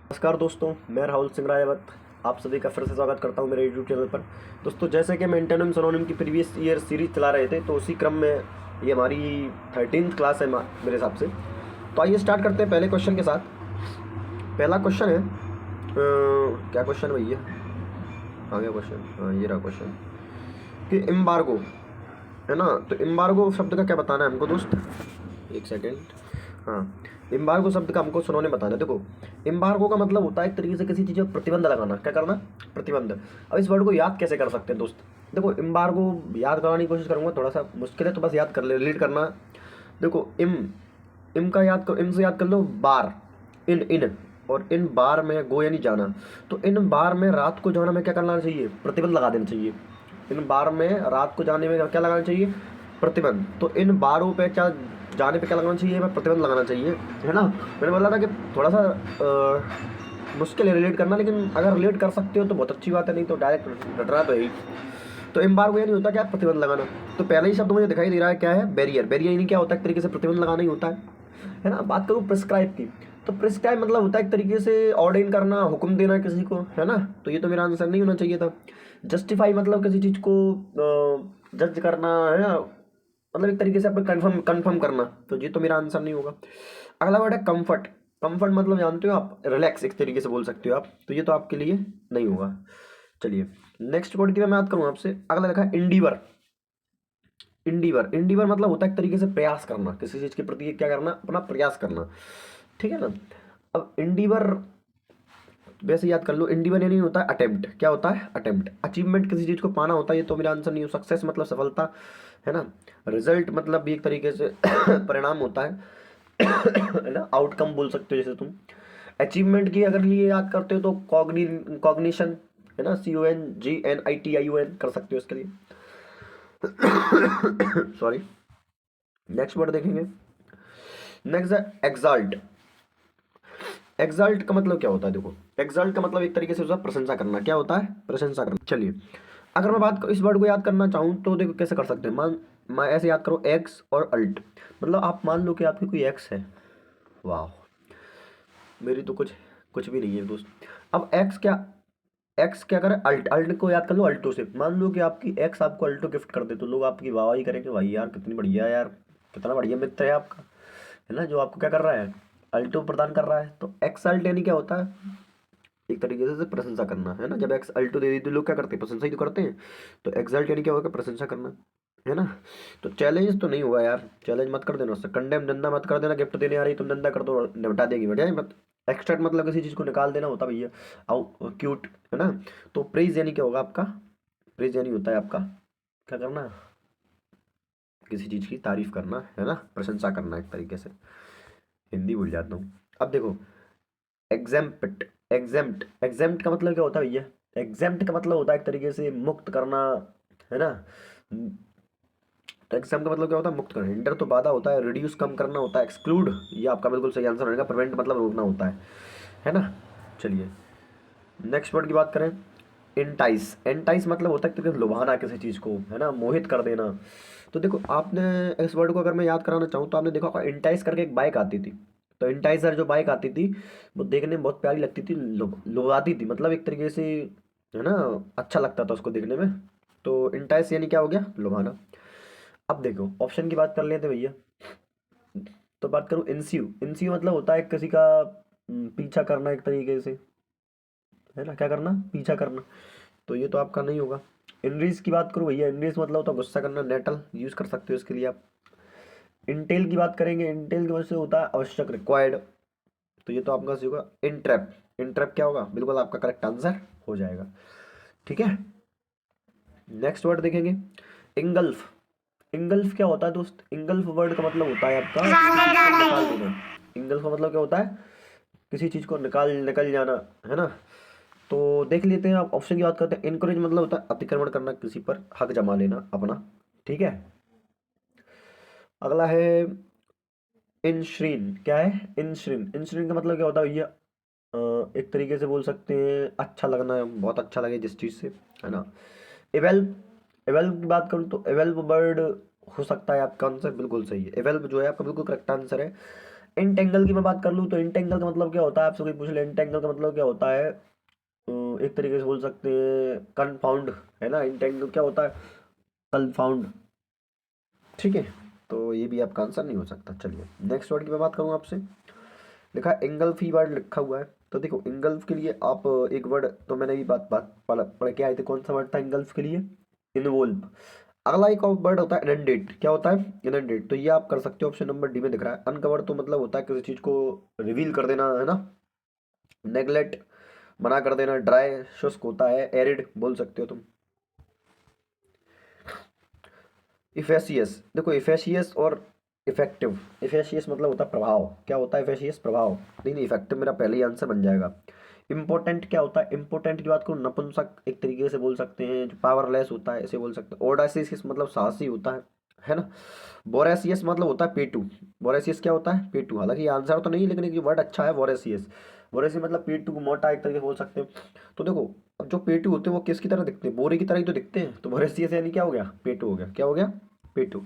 नमस्कार दोस्तों, मैं राहुल सिंह रायवत आप सभी का फिर से स्वागत करता हूं मेरे यूट्यूब चैनल पर। दोस्तों, जैसे कि मैं एंटोनिम सिनोनिम की प्रीवियस ईयर सीरीज चला रहे थे, तो उसी क्रम में ये हमारी 13th क्लास है मेरे हिसाब से। तो आइए स्टार्ट करते हैं पहले क्वेश्चन के साथ। पहला क्वेश्चन है क्या क्वेश्चन भैया, आ गया क्वेश्चन, हाँ ये रहा क्वेश्चन कि एम्बार्गो है ना। तो एम्बार्गो शब्द का क्या बताना है हमको दोस्त, एक सेकेंड। हाँ, एम्बार्गो शब्द का हमको सुनोने बताना है। देखो, एम्बार्गो का मतलब होता है एक तरीके से किसी चीज़ पर प्रतिबंध लगाना। क्या करना? प्रतिबंध। अब इस वर्ड को याद कैसे कर सकते हैं दोस्त? देखो, एम्बार्गो याद कराने की कोशिश करूंगा, थोड़ा सा मुश्किल है तो बस याद कर ले, रीड करना। देखो, इम इम का याद कर, इम से याद कर लो बार, इन इन, और इन बार में गो यानी जाना। तो इन बार में रात को जाना में क्या करना चाहिए? प्रतिबंध लगा देना चाहिए। इन बार में रात को जाने में क्या लगाना चाहिए? प्रतिबंध। तो इन बारों पे क्या, जाने पे क्या लगाना चाहिए? मैं प्रतिबंध लगाना चाहिए, है ना। मैंने बोला था कि थोड़ा सा मुश्किल है रिलेट करना, लेकिन अगर रिलेट कर सकते हो तो बहुत अच्छी बात है, नहीं तो डायरेक्ट रटना तो यही। तो एम्बार्गो यानी होता क्या? प्रतिबंध लगाना। तो पहला ही शब्द मुझे दिखाई दे रहा है, क्या है? बैरियर। बैरियर यानी क्या होता है? एक तरीके से प्रतिबंध लगाना ही होता है ना। बात करूँ प्रिस्क्राइब की, तो प्रिस्क्राइब मतलब होता है एक तरीके से ऑर्डेन करना, हुक्म देना किसी को, है ना। तो ये तो मेरा आंसर नहीं होना चाहिए था। जस्टिफाई मतलब किसी चीज़ को जज करना, है ना, मतलब एक तरीके से अपने कंफर्म कंफर्म करना। तो ये तो मेरा आंसर नहीं होगा। अगला वर्ड है कंफर्ट। कंफर्ट मतलब जानते हो आप, रिलैक्स एक तरीके से बोल सकते हो आप। तो ये तो आपके लिए नहीं होगा। चलिए, नेक्स्ट वर्ड की मैं बात करूँ आपसे। अगला लिखा है इंडीवर। इंडीवर, इंडीवर मतलब होता है एक तरीके से प्रयास करना, किसी चीज के प्रति क्या करना? अपना प्रयास करना, ठीक है ना। अब इंडीवर वैसे याद कर लो, इंडीवर यानी होता है अटेम्प्ट। क्या होता है? अटेम्प्ट। अचीवमेंट किसी चीज को पाना होता है, ये तो मेरा आंसर नहीं हो। सक्सेस मतलब सफलता, है ना। रिजल्ट मतलब भी एक तरीके से परिणाम होता है ना, आउटकम बोल सकते हो जैसे तुम। अचीवमेंट की अगर ये याद करते हो तो कॉग्निशन, है ना, CONGNITION कर सकते हो इसके लिए। सॉरी। नेक्स्ट वर्ड देखेंगे। नेक्स्ट है एक्साल्ट। एक्साल्ट का मतलब क्या होता है? देखो, एक्साल्ट का मतलब एक तरीके से उसका प्रशंसा करना। क्या होता है? प्रशंसा करना। चलिए, अगर मैं बात इस वर्ड को याद करना चाहूँ तो देखो कैसे कर सकते हैं। मैं ऐसे याद करो, एक्स और अल्ट। मतलब आप मान लो कि आपकी कोई एक्स है। वाह, मेरी तो कुछ कुछ भी नहीं है दोस्त। अब एक्स क्या करे? अल्ट। अल्ट को याद कर लो अल्टो से। मान लो कि आपकी एक्स आपको अल्टो गिफ्ट कर दे, तो लोग आपकी वाहवाही करेंगे, भाई यार कितनी बढ़िया यार, कितना बढ़िया मित्र है आपका, है ना, जो आपको क्या कर रहा है? अल्टो प्रदान कर रहा है। तो एक्स अल्ट यानी क्या होता है? एक तरीके से प्रशंसा करना, है ना। जब एक्स अल्टो दे दी तो लोग क्या करते हैं? प्रशंसा ही तो करते हैं। तो एक्सल्ट यानी क्या होगा? प्रशंसा करना, है ना। तो चैलेंज तो नहीं हुआ यार, चैलेंज मत कर देना उससे। कंडेम, निंदा मत कर देना। गिफ्ट देने आ रही तुम निंदा कर दो, निपटा देगी, बढ़िया मत। एक्सट्रैक्ट मतलब किसी चीज को निकाल देना होता भैया, आउ क्यूट, है ना। तो प्रेज यानी क्या होगा आपका? प्रेज यानी होता है आपका क्या करना? किसी चीज की तारीफ करना, है ना, प्रशंसा करना एक तरीके से। हिंदी भूल जाता हूँ। अब देखो, एग्जेम्प्ट। एग्जेम्प्ट, एग्जेम्प्ट का मतलब क्या होता है भैया? एग्जेम्प्ट का मतलब होता है एक तरीके से मुक्त करना, है ना। तो एग्जाम का मतलब क्या होता है? मुक्त करना। हिंडर तो बाधा होता है, रिड्यूस कम करना होता है, एक्सक्लूड ये आपका बिल्कुल सही आंसर रहेगा। प्रिवेंट मतलब रोकना होता है ना। चलिए, नेक्स्ट वर्ड की बात करें। एंटाइस। एंटाइस मतलब होता है कि लुभाना किसी चीज़ को, है ना, मोहित कर देना। तो देखो, आपने इस वर्ड को अगर मैं याद कराना चाहूँ तो आपने देखा होगा एंटाइस करके एक बाइक आती थी। तो एंटाइजर जो बाइक आती थी, वो देखने में बहुत प्यारी लगती थी, लुभाती थी, मतलब एक तरीके से, है ना, अच्छा लगता था उसको देखने में। तो एंटाइस यानी क्या हो गया? लुभाना। अब देखो, ऑप्शन की बात कर लेते भैया। तो बात करूँ इंस्यू। इंस्यू मतलब होता है किसी का पीछा करना एक तरीके से, है ना, क्या करना? पीछा करना। तो ये तो आपका नहीं होगा। इनरीज की बात करूँ भैया, इनरीज मतलब होता है गुस्सा करना, नेटल यूज कर सकते हो इसके लिए आप। इंटेल की बात करेंगे, इंटेल की वजह से होता है आवश्यक, रिक्वायर्ड। तो ये तो आपका सही होगा। इंट्रैप। इंट्रैप क्या होगा? बिल्कुल आपका करेक्ट आंसर हो जाएगा, ठीक है। नेक्स्ट वर्ड देखेंगे, इंगल्फ। इंगल्फ क्या होता है दोस्त? इंगल्फ वर्ड का मतलब होता है आपका किसी चीज को निकाल देना। इंगल्फ का मतलब क्या होता है? किसी चीज को निकल जाना, है ना। तो देख लेते हैं, आप ऑप्शन की बात करते हैं। इनकरेज मतलब होता है अतिक्रमण करना, किसी पर हक जमा लेना अपना, ठीक है। अगला है इंश्रीन। क्या है? इंश्रीन। इंश्रीन का मतलब क्या होता है भैया? एक तरीके से बोल सकते हैं अच्छा लगना, बहुत अच्छा लगे जिस चीज से, है ना। एवेल्व। एवेल्व की बात करूँ तो एवेल्व बर्ड हो सकता है आपका आंसर बिल्कुल सही है। एवेल्व जो है आपका बिल्कुल करेक्ट आंसर है। इंटेंगल की मैं बात कर लूँ तो इंटेंगल का मतलब क्या होता है, आपसे कोई पूछ ले इंटेंगल का मतलब क्या होता है, एक तरीके से बोल सकते हैं कन्फाउंड, है ना। इंटेंगल क्या होता है, कन्फाउंड, ठीक है। तो ये भी आपका आंसर नहीं हो सकता। चलिए नेक्स्ट वर्ड की मैं बात करूँ आपसे, लिखा है इंगल्फ ही वर्ड लिखा हुआ है। तो देखो इंगल्फ के लिए आप एक वर्ड, तो मैंने भी बात बात पढ़ के आए थे, कौन सा वर्ड था इंगल्फ के लिए, इन्वोल्व। अगला एक और वर्ड होता है इनंडेट, क्या होता है इनंडेट, तो ये आप कर सकते हो, ऑप्शन नंबर डी में दिख रहा है। अनकवर तो मतलब होता है किसी चीज को रिवील कर देना, है ना। नेगलेक्ट मना कर देना, ड्राई शुष्क होता है, एरिड बोल सकते हो तुम। इफेसियस, देखो इफेसियस और इफेक्टिव, इफेसियस मतलब होता है प्रभाव, क्या होता है इफेसियस, प्रभाव। नहीं नहीं, इफेक्टिव मेरा पहले ही आंसर बन जाएगा। इम्पोर्टेंट क्या होता है, इम्पोर्टेंट की बात करूँ नपुंसक एक तरीके से बोल सकते हैं, जो पावरलेस होता है ऐसे बोल सकते हैं। ओडासियस मतलब साहसी होता है ना। बोरेसियस मतलब होता है पेटू, बोरेसियस क्या होता है, पेटू। हालांकि ये आंसर तो नहीं है, लेकिन एक वर्ड अच्छा है बोरेसियस। बोरेसियस मतलब पेटू, मोटा एक तरीके से बोल सकते हैं। तो देखो अब जो पेटू होते हैं वो किसकी तरह दिखते हैं, बोरे की तरह ही तो दिखते हैं, तो बोरेसियस यानी क्या हो गया, पेटू हो गया, क्या हो गया, पेटू।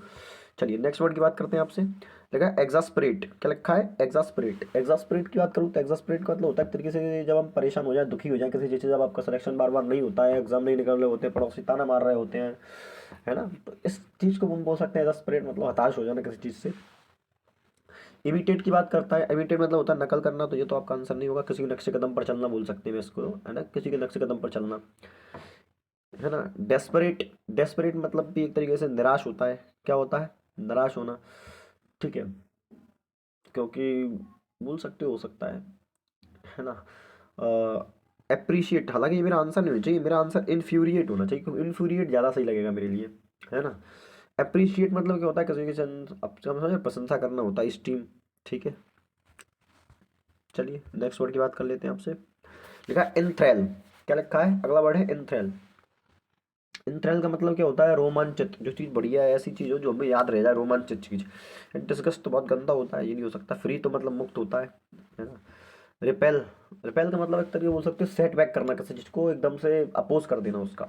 चलिए नेक्स्ट वर्ड की बात करते हैं आपसे, लिखा है एग्जास्परेट, क्या लिखा है एग्जास्परेट। एग्जास्परेट की बात करूँ तो एग्जास्परेट का मतलब होता है एक तरीके से जब हम परेशान हो जाए, दुखी हो जाए किसी चीज़ से, जब आपका सिलेक्शन बार बार नहीं होता है, एग्जाम नहीं निकल रहे होते, पड़ोसी ताना मार रहे होते हैं, है ना, तो इस चीज़ को हम बोल सकते हैं एग्जास्परेट, मतलब हताश हो जाना किसी चीज़ से। इमिटेट की बात करता है, इमिटेट मतलब होता है नकल करना, तो ये तो आपका आंसर नहीं होगा। किसी के नक्शे कदम पर चलना बोल सकते हैं इसको, है ना, किसी के नक्शे कदम पर चलना, है ना। डेस्परेट, डेस्परेट मतलब भी एक तरीके से निराश होता है, क्या होता है, निराश होना, ठीक है, क्योंकि बोल सकते हो सकता है ना। अप्रिशिएट, हालांकि ये मेरा आंसर नहीं होना चाहिए, मेरा आंसर इन्फ्यूरिएट होना चाहिए, क्योंकि इन्फ्यूरिएट ज़्यादा सही लगेगा मेरे लिए, है ना। अप्रिशिएट मतलब क्या होता है, किसी की अब समझे प्रशंसा करना होता है, स्टीम, ठीक है। चलिए नेक्स्ट वर्ड की बात कर लेते हैं आपसे, लिखा है इंथ्रेल, क्या लिखा है, अगला वर्ड है इंथ्रेल। इंथ्रेल का मतलब क्या होता है, रोमांचित, जो चीज़ बढ़िया है, ऐसी चीज़ हो जो हमें याद रह जाए, रोमांचित चीज़। डिस्गस्ट तो बहुत गंदा होता है, ये नहीं हो सकता। फ्री तो मतलब मुक्त होता है ना। रिपेल, रिपेल का मतलब एक तरीके बोल सकते हो सेट बैक करना, किसी चीज़ को एकदम से अपोज कर देना उसका।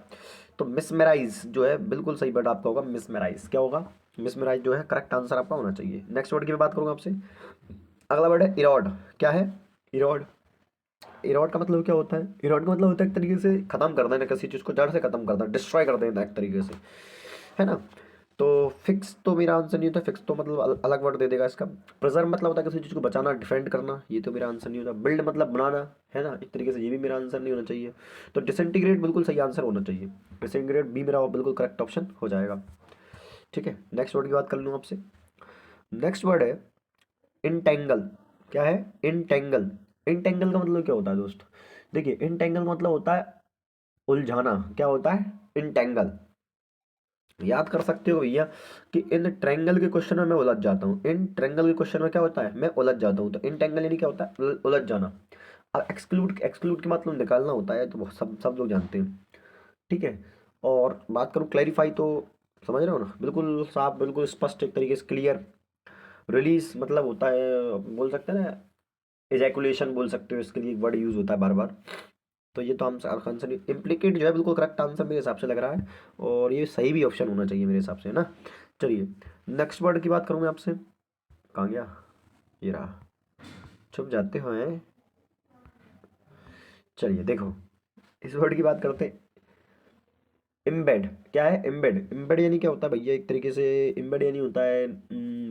तो मिसमेराइज जो है बिल्कुल सही वर्ड आपका होगा, मिसमेराइज, क्या होगा, मिसमेराइज जो है करेक्ट आंसर आपका होना चाहिए। नेक्स्ट वर्ड की मैं बात करूँगा आपसे, अगला वर्ड है इरॉड, क्या है, इरॉड। इरॉड का मतलब क्या होता है, इरॉड का मतलब होता है एक तरीके से खत्म कर देना, किसी चीज़ को जड़ से खत्म कर देना, डिस्ट्रॉय कर देना एक तरीके से, है ना। तो फिक्स तो मेरा आंसर नहीं होता, फिक्स तो मतलब अलग वर्ड दे देगा इसका। प्रिजर्व मतलब होता है किसी चीज़ को बचाना, डिफेंड करना, ये तो मेरा आंसर नहीं होता। बिल्ड मतलब बनाना, है ना, एक तरीके से ये भी मेरा आंसर नहीं होना चाहिए। तो डिसइंटीग्रेट बिल्कुल सही आंसर होना चाहिए, डिसइंटीग्रेट भी मेरा बिल्कुल करेक्ट ऑप्शन हो जाएगा, ठीक है। नेक्स्ट वर्ड की बात कर लूँ आपसे, नेक्स्ट वर्ड है इंटेंगल, क्या है, इंटेंगल। इंटेंगल का मतलब क्या होता है दोस्त, देखिए इंटेंगल का मतलब होता है उलझाना, क्या होता है इंटेंगल। याद कर सकते हो भैया कि इन ट्रायंगल के क्वेश्चन में मैं उलझ जाता हूँ, इन ट्रायंगल के क्वेश्चन में क्या होता है, मैं उलझ जाता हूँ। तो इंटेंगल यानी क्या होता है, उलझ जाना। अब एक्सक्लूड, एक्सक्लूड के मतलब निकालना होता है, तो वो सब सब लोग जानते हैं, ठीक है। और बात करूँ क्लैरिफाई, तो समझ रहे हो ना, बिल्कुल साफ, बिल्कुल स्पष्ट एक तरीके से क्लियर। रिलीज मतलब होता है, बोल सकते हैं ना, एजैकुलेशन बोल सकते हो, इसके लिए एक वर्ड यूज होता है बार बार। तो ये तो हम आंसर, इम्प्लीकेट जो है बिल्कुल करेक्ट आंसर मेरे हिसाब से लग रहा है, और ये सही भी ऑप्शन होना चाहिए मेरे हिसाब से, है ना। चलिए नेक्स्ट वर्ड की बात करूँ मैं आपसे, कहाँ गया, ये रहा, छुप जाते हो हैं। चलिए देखो इस वर्ड की बात करते हैं, इम्बेड, क्या है इम्बेड। इम्बेड यानी क्या होता है भैया, एक तरीके से इम्बेड यानी होता है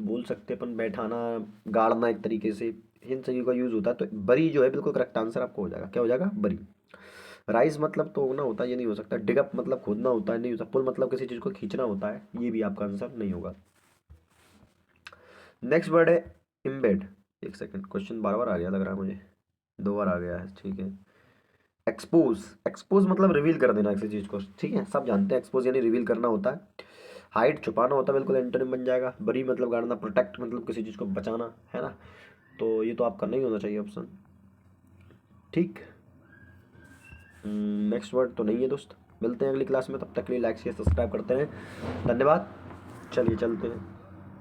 बोल सकते हैं अपन बैठाना, गाड़ना एक तरीके से, इन सभी का यूज होता है। तो बरी जो है बिल्कुल करेक्ट आंसर आपको हो जाएगा, क्या हो जाएगा, बरी। राइज मतलब तो होना होता है, ये नहीं हो सकता। डिगअप मतलब खोदना होता है, नहीं हो सकता। पुल मतलब किसी चीज़ को खींचना होता है, ये भी आपका आंसर नहीं होगा। नेक्स्ट वर्ड है इम्बेड। एक सेकंड, क्वेश्चन बार बार आ गया लग रहा है मुझे, दो बार आ गया है, ठीक है। एक्सपोज, एक्सपोज मतलब रिवील कर देना किसी चीज़ को, ठीक है, सब जानते हैं एक्सपोज यानी रिवील करना होता है। हाइड छुपाना होता है, बिल्कुल एंटोनिम बन जाएगा। बरी मतलब गाड़ना, प्रोटेक्ट मतलब किसी चीज़ को बचाना, है ना। तो ये तो आपका नहीं होना चाहिए ऑप्शन, ठीक। नेक्स्ट वर्ड तो नहीं है दोस्त, मिलते हैं अगली क्लास में, तब तक के लिए लाइक शेयर सब्सक्राइब करते हैं, धन्यवाद। चलिए चलते हैं।